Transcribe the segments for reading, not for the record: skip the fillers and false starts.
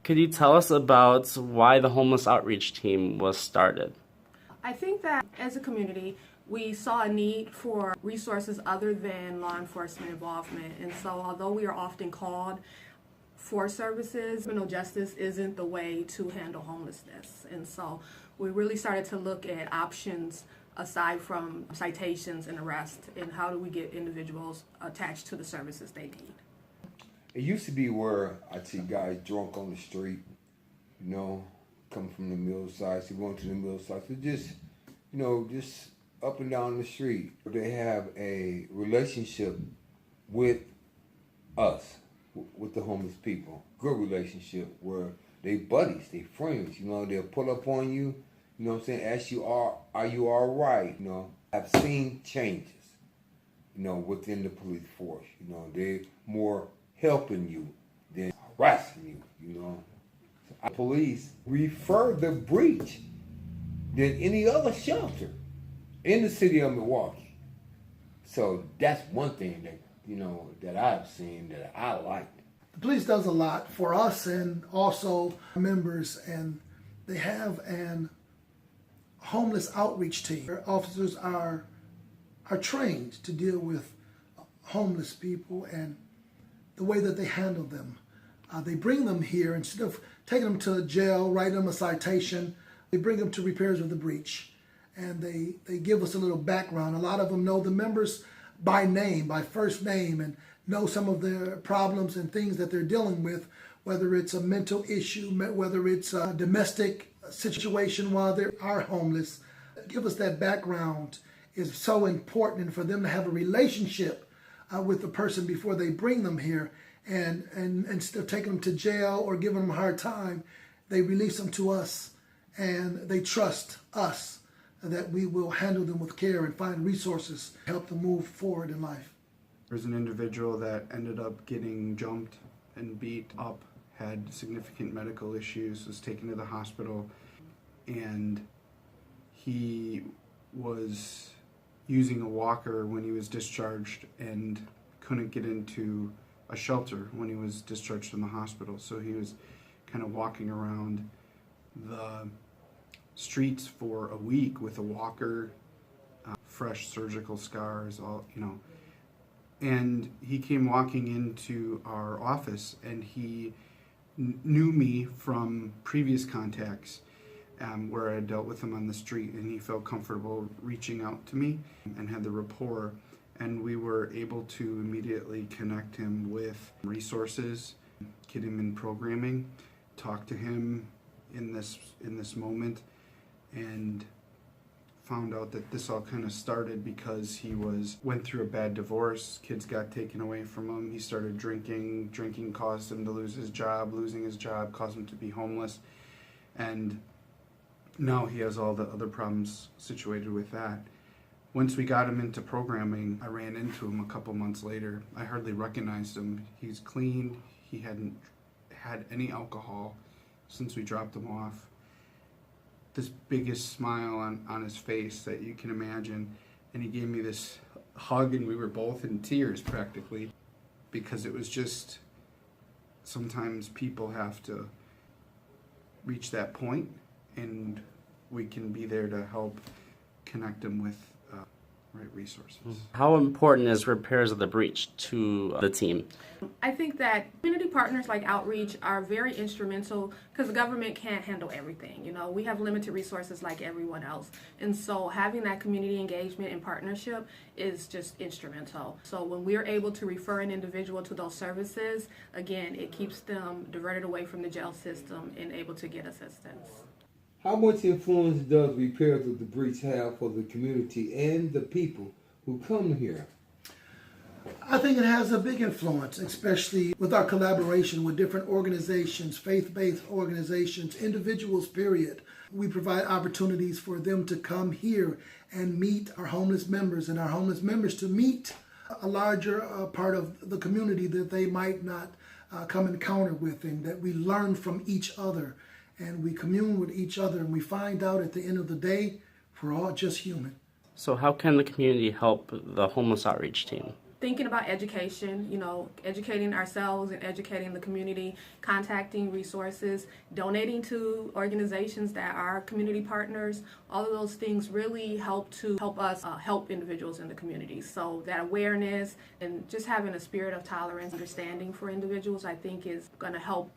Could you tell us about why the homeless outreach team was started? I think that as a community, we saw a need for resources other than law enforcement involvement. And so although we are often called for services, criminal justice isn't the way to handle homelessness. And so we really started to look at options aside from citations and arrest, and how do we get individuals attached to the services they need. It used to be where I'd see guys drunk on the street, coming from the mill sides, going to the mill sides, just up and down the street. They have a relationship with us, with the homeless people. Good relationship where they buddies, they friends, they'll pull up on you, ask you, are you all right? I've seen changes, within the police force. They're more helping you than harassing you, So police refer the breach than any other shelter in the city of Milwaukee. So that's one thing that, that I've seen that I liked. The police does a lot for us and also members, and they have an homeless outreach team. Their officers are trained to deal with homeless people and the way that they handle them. They bring them here instead of taking them to jail, writing them a citation. They bring them to repairs of the breach, and they give us a little background. A lot of them know the members by name, by first name, and know some of their problems and things that they're dealing with, whether it's a mental issue, whether it's a domestic situation while they are homeless. Give us that background is so important, and for them to have a relationship with the person before they bring them here, and instead of taking them to jail or giving them a hard time, they release them to us, and they trust us that we will handle them with care and find resources to help them move forward in life. There's an individual that ended up getting jumped and beat up, had significant medical issues, was taken to the hospital, and he was using a walker when he was discharged and couldn't get into a shelter when he was discharged from the hospital. So he was kind of walking around the streets for a week with a walker, fresh surgical scars, and he came walking into our office, and he knew me from previous contacts where I had dealt with him on the street, and he felt comfortable reaching out to me and had the rapport, and we were able to immediately connect him with resources, get him in programming, talk to him in this moment, and found out that this all kind of started because he went through a bad divorce. Kids got taken away from him. He started drinking. Drinking caused him to lose his job. Losing his job caused him to be homeless. And now he has all the other problems situated with that. Once we got him into programming, I ran into him a couple months later. I hardly recognized him. He's clean. He hadn't had any alcohol since we dropped him off. This biggest smile on his face that you can imagine, and he gave me this hug, and we were both in tears practically, because it was just, sometimes people have to reach that point, and we can be there to help connect them with right resources. How important is repairs of the breach to the team? I think that community partners like Outreach are very instrumental because the government can't handle everything. We have limited resources like everyone else. And so having that community engagement and partnership is just instrumental. So when we're able to refer an individual to those services, again, it keeps them diverted away from the jail system and able to get assistance. How much influence does repairs of the breach have for the community and the people who come here? I think it has a big influence, especially with our collaboration with different organizations, faith-based organizations, individuals, period. We provide opportunities for them to come here and meet our homeless members, and our homeless members to meet a larger part of the community that they might not come encounter with, and that we learn from each other, and we commune with each other, and we find out at the end of the day, we're all just human. So how can the community help the homeless outreach team? thinking about education, educating ourselves and educating the community, contacting resources, donating to organizations that are community partners. All of those things really help us help individuals in the community. So that awareness and just having a spirit of tolerance, understanding for individuals, I think is going to help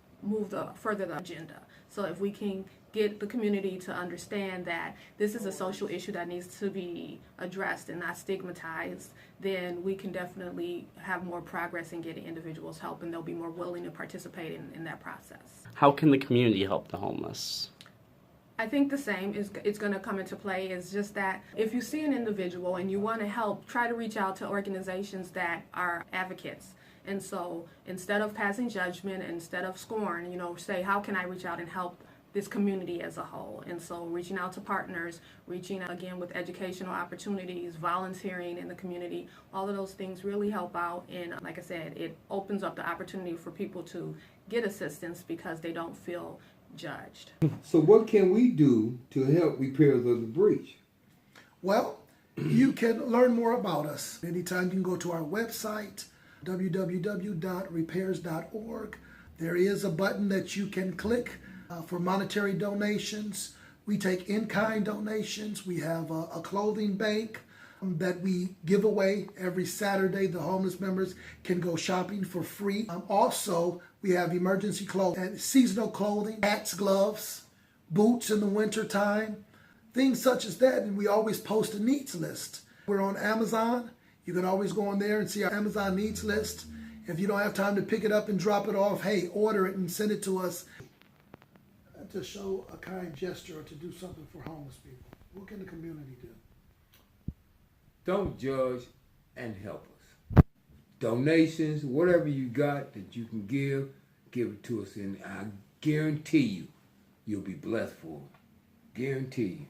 further the agenda. So if we can get the community to understand that this is a social issue that needs to be addressed and not stigmatized, then we can definitely have more progress in getting individuals help, and they'll be more willing to participate in that process. How can the community help the homeless? I think the same it's going to come into play. Is just that if you see an individual and you want to help, try to reach out to organizations that are advocates. And so instead of passing judgment, instead of scorn, say, how can I reach out and help this community as a whole? And so reaching out to partners, reaching out again with educational opportunities, volunteering in the community, all of those things really help out. And like I said, it opens up the opportunity for people to get assistance because they don't feel judged. So what can we do to help repair the breach? Well, you can learn more about us. Anytime you can go to our website, www.repairs.org. There is a button that you can click for monetary donations. We take in-kind donations. We have a clothing bank that we give away every Saturday. The homeless members can go shopping for free. Also, we have emergency clothing and seasonal clothing, hats, gloves, boots in the winter time, things such as that. And we always post a needs list. We're on Amazon. You can always go on there and see our Amazon needs list. If you don't have time to pick it up and drop it off, hey, order it and send it to us. To show a kind gesture or to do something for homeless people. What can the community do? Don't judge and help us. Donations, whatever you got that you can give it to us. And I guarantee you'll be blessed for it. Guarantee you.